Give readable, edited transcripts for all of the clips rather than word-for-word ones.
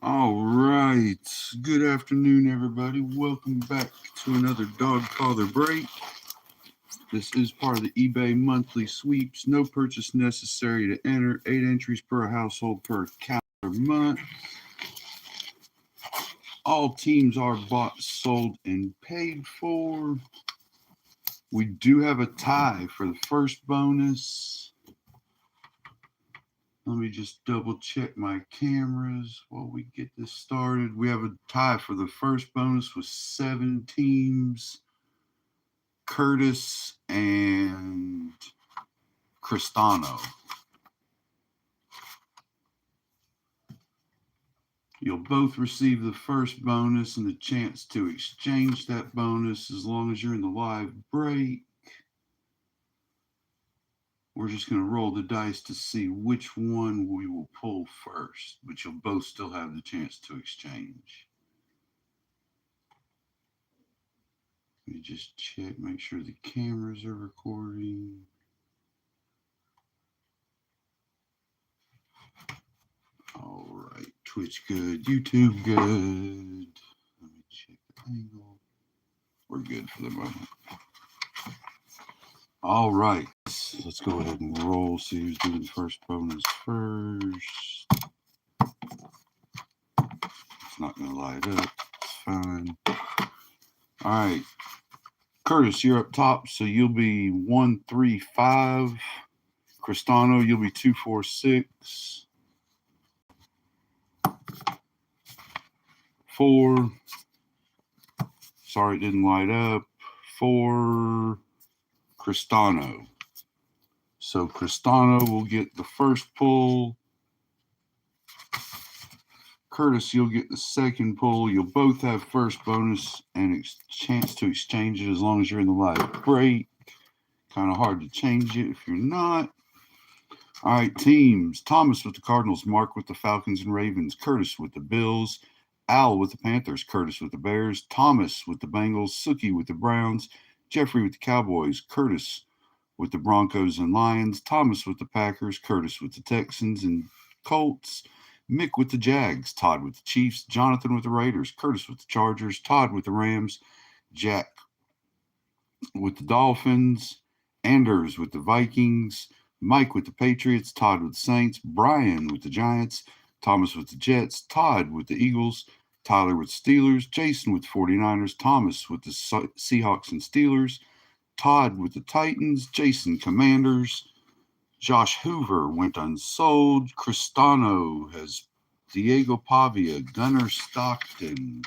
All right. Good afternoon, everybody. Welcome back to another Dog Father Break. This is part of the eBay monthly sweeps. No purchase necessary to enter. 8 entries per household per calendar month. All teams are bought, sold, and paid for. We do have a tie for the first bonus. Let me just double check my cameras while we get this started. We have a tie for the first bonus with 7 teams. Curtis and Cristano. You'll both receive the first bonus and the chance to exchange that bonus as long as you're in the live break. We're just going to roll the dice to see which one we will pull first, but you'll both still have the chance to exchange. Let me just check, make sure the cameras are recording. All right, Twitch good, YouTube good. Let me check the angle. We're good for the moment. All right, let's go ahead and roll. See who's doing first bonus first. It's not going to light up. It's fine. All right, Curtis, you're up top, so you'll be 135. Cristano, you'll be 246. 4. Sorry, it didn't light up. 4. Cristano. So Cristano will get the first pull. Curtis, you'll get the second pull. You'll both have first bonus and chance to exchange it as long as you're in the live break. Kind of hard to change it if you're not. All right, teams. Thomas with the Cardinals, Mark with the Falcons and Ravens, Curtis with the Bills, Al with the Panthers, Curtis with the Bears, Thomas with the Bengals, Suki with the Browns, Jeffrey with the Cowboys, Curtis with the Broncos and Lions, Thomas with the Packers, Curtis with the Texans and Colts, Mick with the Jags, Todd with the Chiefs, Jonathan with the Raiders, Curtis with the Chargers, Todd with the Rams, Jack with the Dolphins, Anders with the Vikings, Mike with the Patriots, Todd with the Saints, Brian with the Giants, Thomas with the Jets, Todd with the Eagles, Tyler with the Steelers, Jason with the 49ers, Thomas with the Seahawks and Steelers, Todd with the Titans, Jason Commanders, Josh Hoover went unsold, Cristano has Diego Pavia, Gunnar Stockton,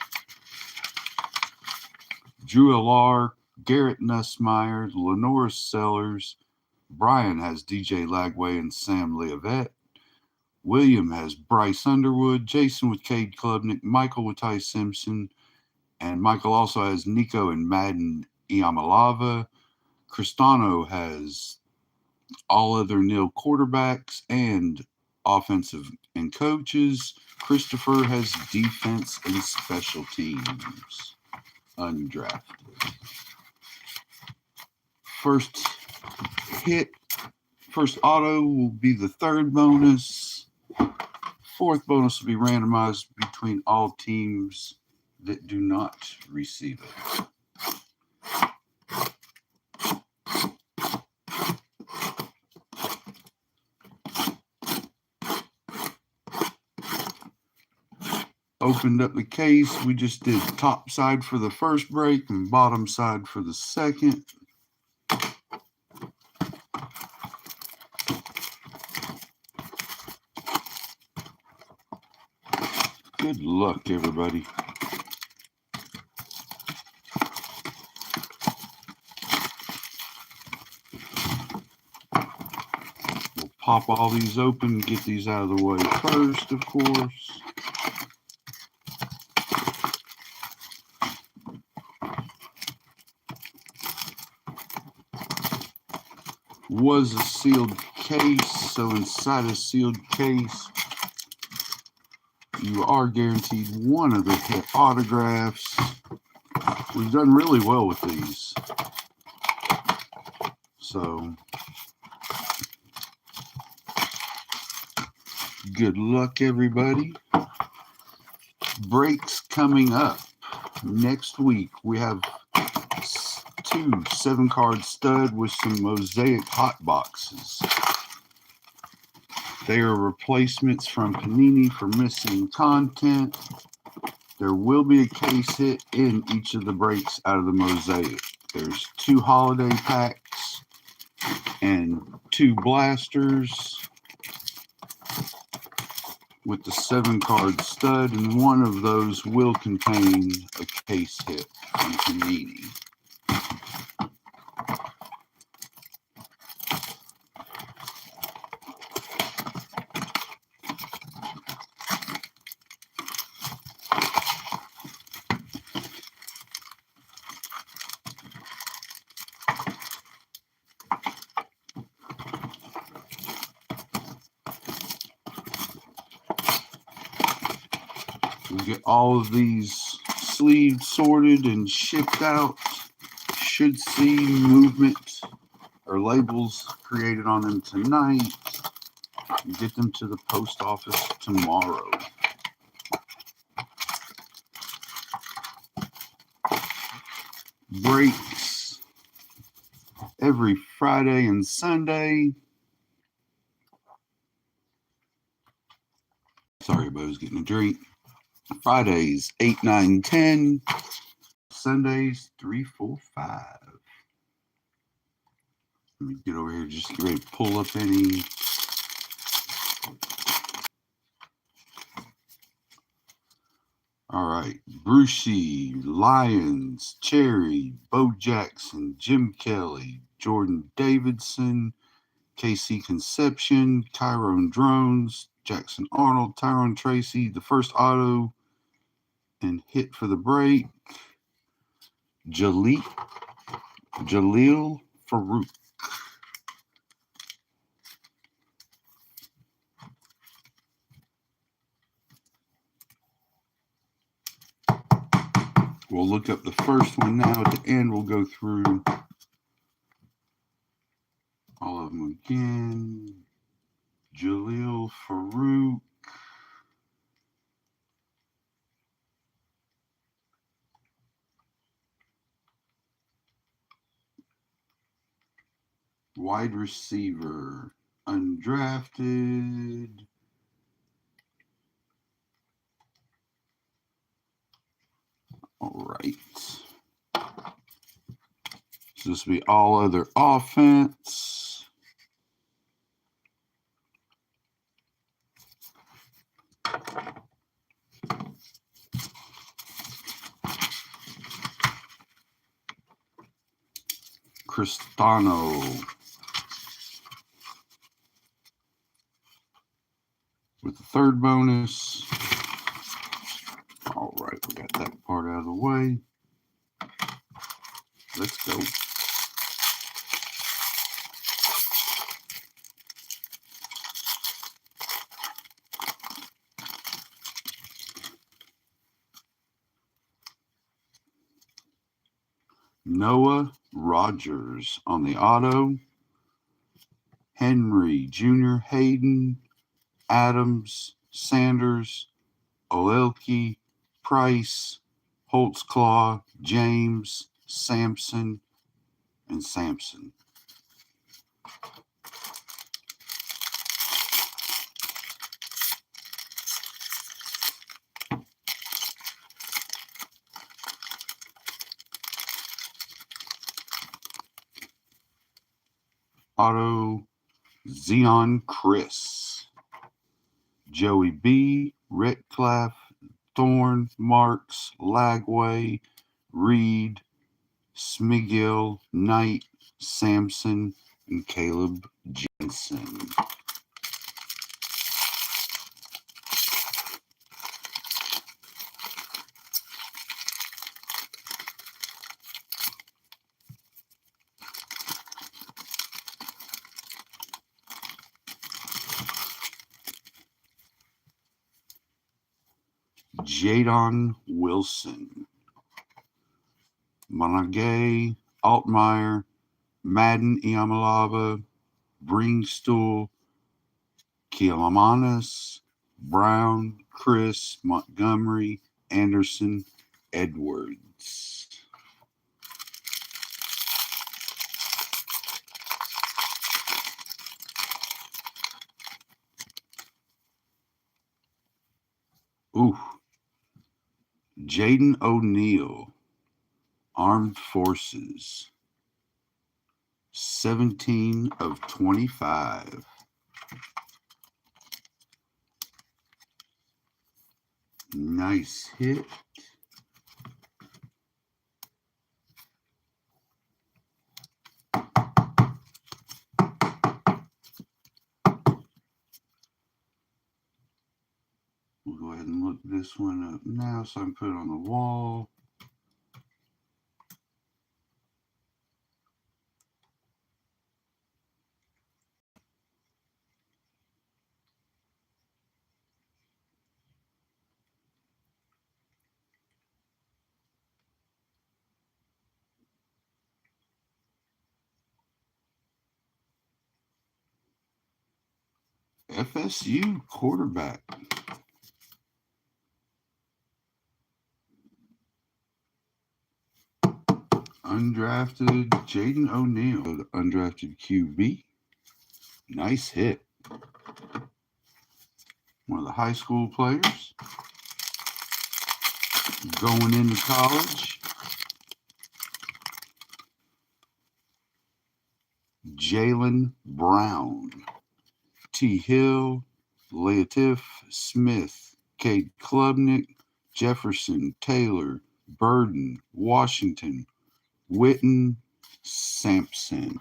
Drew Alar, Garrett Nussmeyer, Lenora Sellers, Brian has DJ Lagway and Sam Leovette, William has Bryce Underwood, Jason with Cade Klubnik, Michael with Ty Simpson, and Michael also has Nico and Madden Iamalava. Cristano has all other nil quarterbacks and offensive and coaches. Christopher has defense and special teams. Undrafted. First auto will be the third bonus. Fourth bonus will be randomized between all teams that do not receive it. Opened up the case. We just did top side for the first break and bottom side for the second. Good luck, everybody. We'll pop all these open, get these out of the way first, of course. Was a sealed case, so inside a sealed case, you are guaranteed one of the hit autographs. We've done really well with these. So, good luck, everybody. Breaks coming up next week. We have 2 7-card stud with some mosaic hot boxes. They are replacements from Panini for missing content. There will be a case hit in each of the breaks out of the mosaic. There's 2 holiday packs and 2 blasters with the 7-card stud, and one of those will contain a case hit from Panini. We'll get all of these sleeved, sorted, and shipped out. Should see movement or labels created on them tonight. Get them to the post office tomorrow. Breaks every Friday and Sunday. Sorry, I was getting a drink. Fridays 8, 9, 10. Sundays 3, 4, 5. Let me get over here, just get ready to pull up any. All right, Brucey, Lyons, Cherry, Bo Jackson, Jim Kelly, Jordan Davidson, KC Conception, Tyrone Drones, Jackson Arnold, Tyrone Tracy, the first auto and hit for the break, Jaleel Farouk. We'll look up the first one now. At the end, we'll go through all of them again. Jaleel Farouk. Wide receiver, undrafted. All right. So this will be all other offense. Cristano with the third bonus. All right, we got that part out of the way. Let's go. Noah Rogers on the auto. Henry, Jr., Hayden, Adams, Sanders, Olelke, Price, Holtzclaw, James, Sampson, and Sampson. Auto, Zeon Chris, Joey B., Retcliffe, Thorne, Marks, Lagway, Reed, Smigiel, Knight, Sampson, and Caleb Jensen. Jadon Wilson, Monagay, Altmaier, Madden Iamalava, Bringstool, Kielamanis, Brown, Chris, Montgomery, Anderson, Edwards. Ooh, Jaden O'Neal, Armed Forces, 17 of 25. Nice hit. We'll go ahead and look this one up now so I can put it on the wall. FSU quarterback. Undrafted Jaden O'Neal, undrafted QB. Nice hit. One of the high school players going into college. Jalen Brown, T. Hill, Latif Smith, Cade Klubnik, Jefferson, Taylor, Burden, Washington, Witten, Sampson.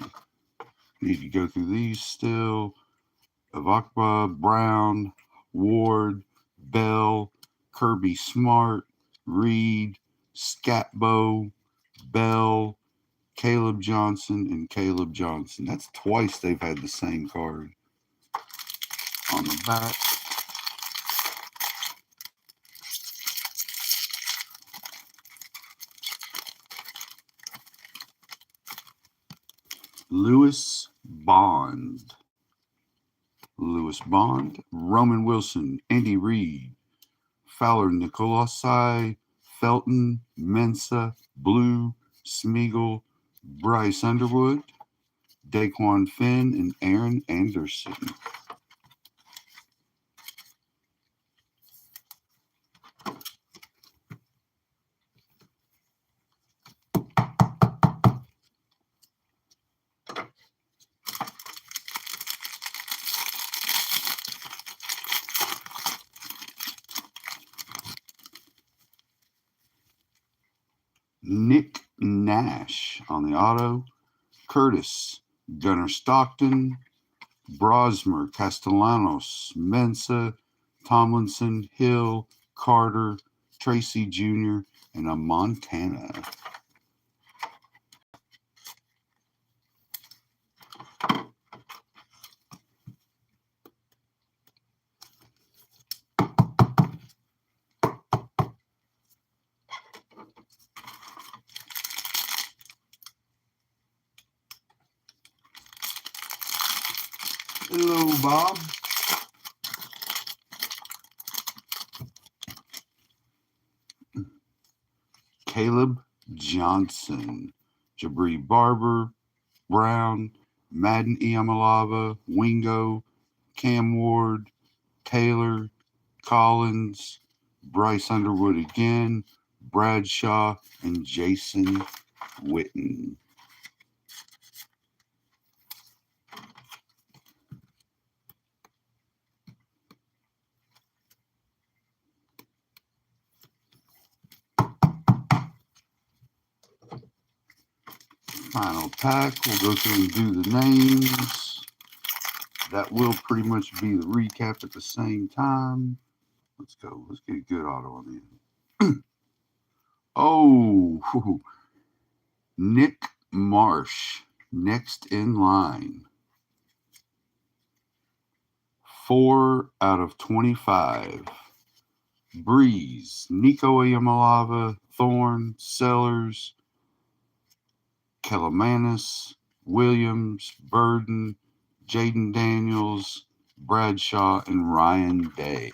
Need to go through these still. Avakba, Brown, Ward, Bell, Kirby Smart, Reed, Scatbo, Bell, Caleb Johnson, and Caleb Johnson. That's twice they've had the same card on the back. Lewis Bond, Roman Wilson, Andy Reid, Fowler Nicolosai, Felton, Mensa, Blue, Smeagol, Bryce Underwood, Daquan Finn, and Aaron Anderson. Nick Nash on the auto. Curtis, Gunnar Stockton, Brosmer, Castellanos, Mensa, Tomlinson, Hill, Carter, Tracy Jr., and a Montana. Hello, Bob. Caleb Johnson, Jabri Barber, Brown, Madden Iamalava, Wingo, Cam Ward, Taylor, Collins, Bryce Underwood again, Bradshaw, and Jason Witten. Final pack. We'll go through and do the names. That will pretty much be the recap at the same time. Let's go. Let's get a good auto on the Oh, Nick Marsh, next in line. 4 out of 25. Breeze, Nico Yamalava, Thorne, Sellers, Kelamanis, Williams, Burden, Jaden Daniels, Bradshaw, and Ryan Day.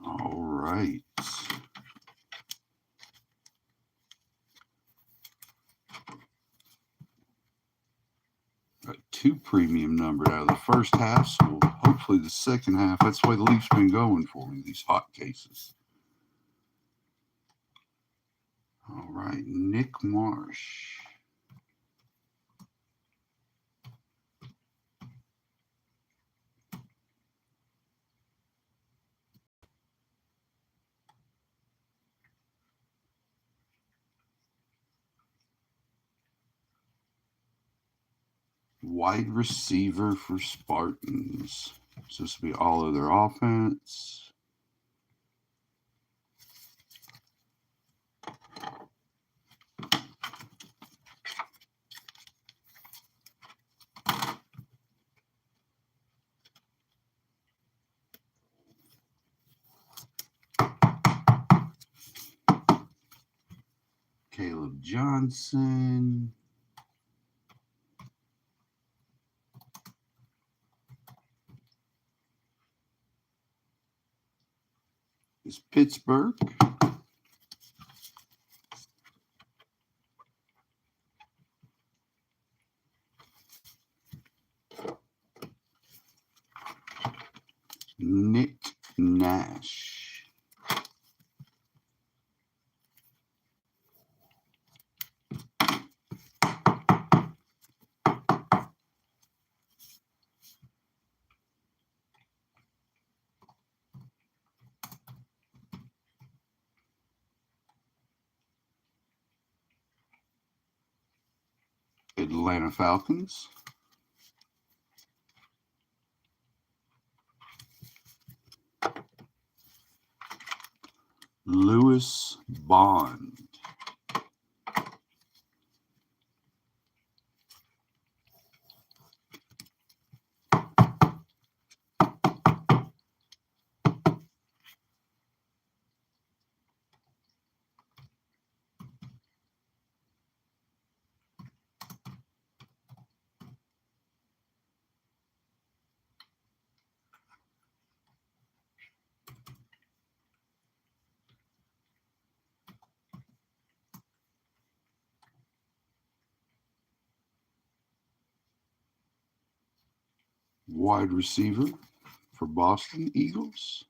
All right. Got 2 premium numbered out of the first half, so hopefully the second half. That's the way the Leafs been going for me, these hot cases. All right, Nick Marsh. Wide receiver for Spartans. So this will be all of their offense. Caleb Johnson. Is Pittsburgh. Nick Nash. Atlanta Falcons. Lewis Bond. Wide receiver for Boston Eagles.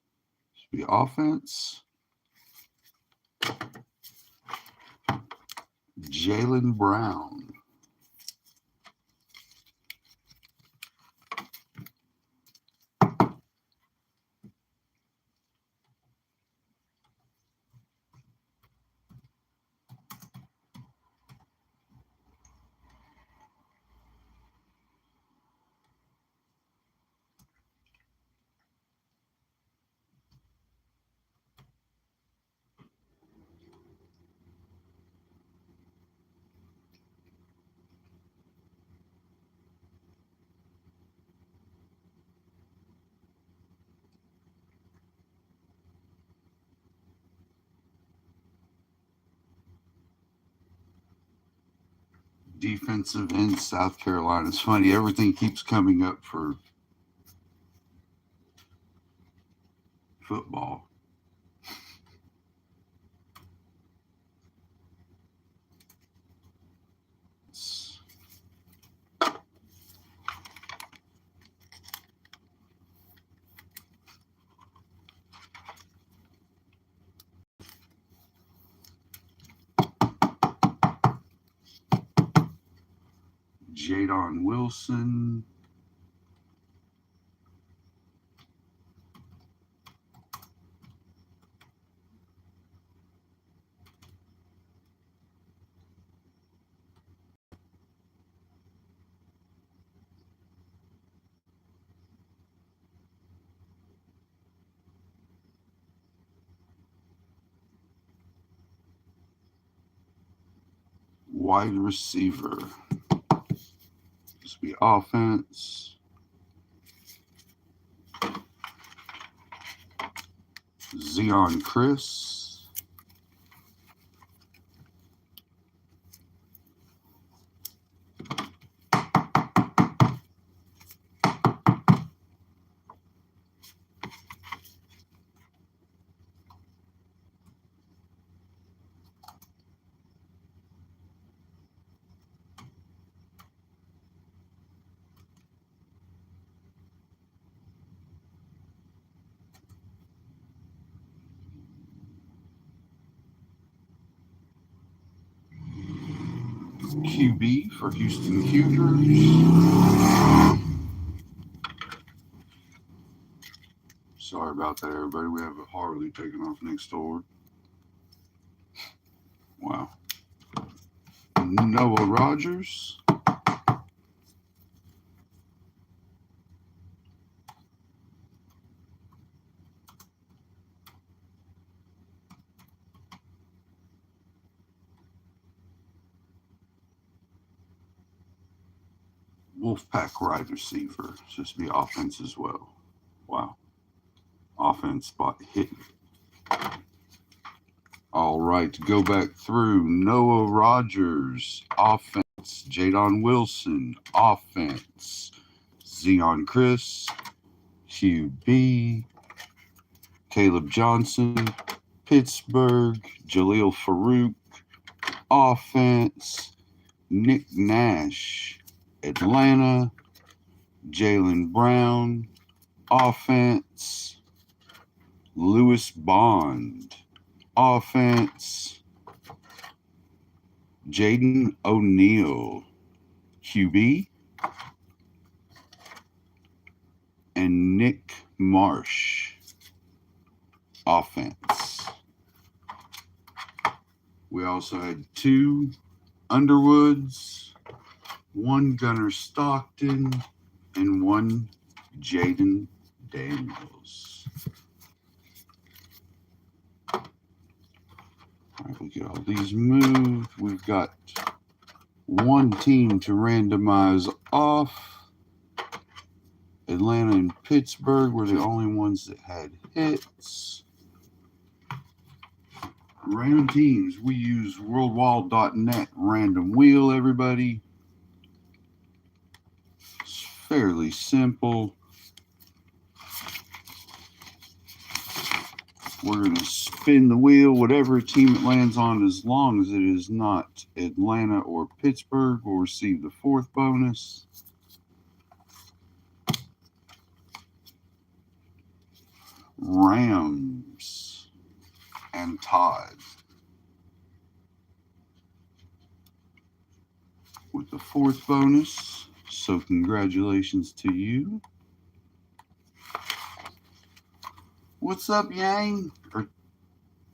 This will be offense. Jaylen Brown. Defensive end, South Carolina. It's funny, everything keeps coming up for football. Jadon Wilson. Wide receiver. This will be offense. Xeon Chris, QB for Houston Cougars. Sorry about that, everybody. We have a Harley taking off next door. Wow. Noah Rogers. Wolfpack wide receiver. It's supposed to be offense as well. Wow. Offense spot hitting. All right, to go back through. Noah Rogers, offense. Jadon Wilson, offense. Xeon Chris, QB. Caleb Johnson, Pittsburgh. Jaleel Farouk, offense. Nick Nash, Atlanta. Jaylen Brown, offense. Lewis Bond, offense. Jaden O'Neal, QB. And Nick Marsh, offense. We also had 2 Underwoods, 1 Gunnar Stockton, and 1 Jaden Daniels. All right, we get all these moved. We've got 1 team to randomize off. Atlanta and Pittsburgh were the only ones that had hits. Random teams. We use worldwall.net random wheel, everybody. It's fairly simple. We're going to spin the wheel, whatever team it lands on, as long as it is not Atlanta or Pittsburgh, will receive the 4th bonus. Rams and Todd with the 4th bonus. So congratulations to you. What's up, Yang? Or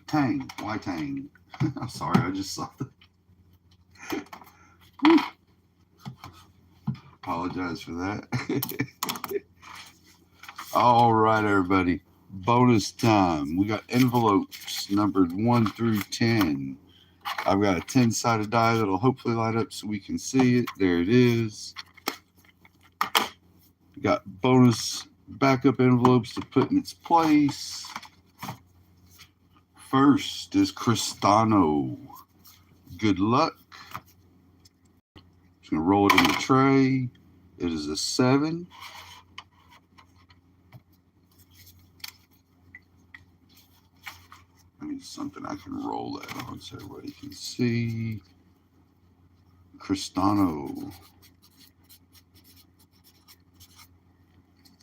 Tang? Why Tang? I'm sorry, I just saw that. Apologize for that. All right, everybody. Bonus time. We got envelopes numbered 1 through 10. I've got a 10-sided die that'll hopefully light up so we can see it. There it is. We got bonus backup envelopes to put in its place. First is Cristano. Good luck. Just going to roll it in the tray. It is a 7. I need something I can roll that on so everybody can see. Cristano.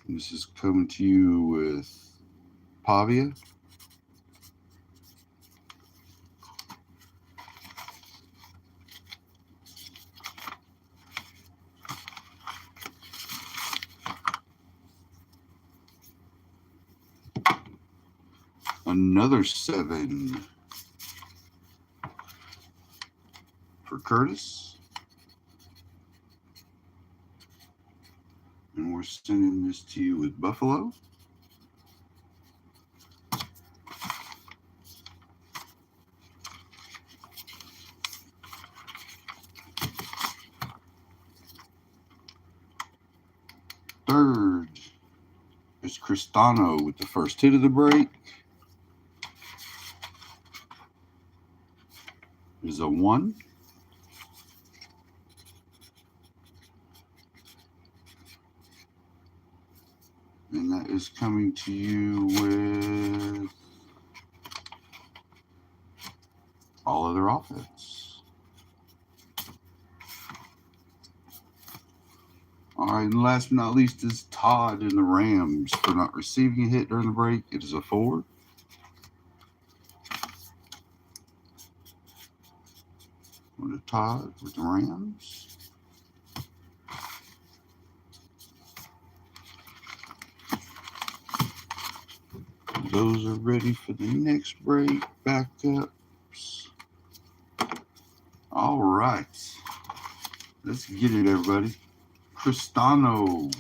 This is coming to you with Pavia. Another 7 for Curtis. And we're sending this to you with Buffalo. Third is Cristano with the first hit of the break. is a 1. And that is coming to you with all other offense. All right, and last but not least is Todd in the Rams for not receiving a hit during the break. It is a 4. With Todd with the Rams. Those are ready for the next break. Backups. All right. Let's get it, everybody. Cristano.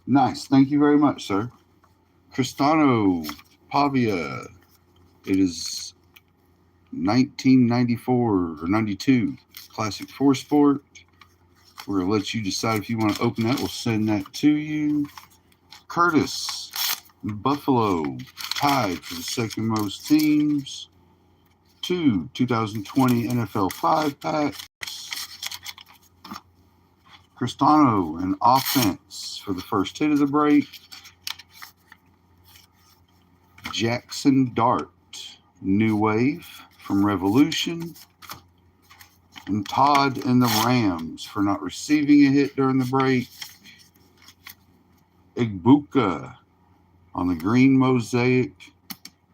Nice. Thank you very much, sir. Cristano Pavia. It is 1994 or 92 Classic 4 Sport. We're going to let you decide if you want to open that. We'll send that to you. Curtis, Buffalo, tied for the second most teams. 2 2020 NFL 5 packs. Cristano, an offense for the first hit of the break. Jackson Dart, New Wave from Revolution. And Todd and the Rams for not receiving a hit during the break. Igbuka on the green mosaic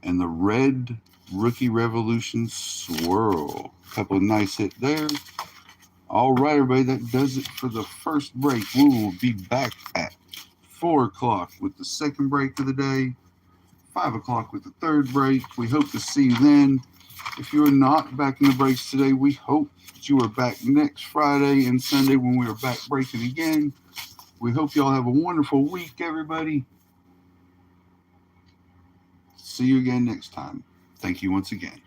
and the red Rookie Revolution swirl. Couple of nice hits there. All right, everybody, that does it for the first break. We will be back at 4 o'clock with the second break of the day, 5 o'clock with the third break. We hope to see you then. If you are not back in the breaks today, we hope that you are back next Friday and Sunday when we are back breaking again. We hope you all have a wonderful week, everybody. See you again next time. Thank you once again.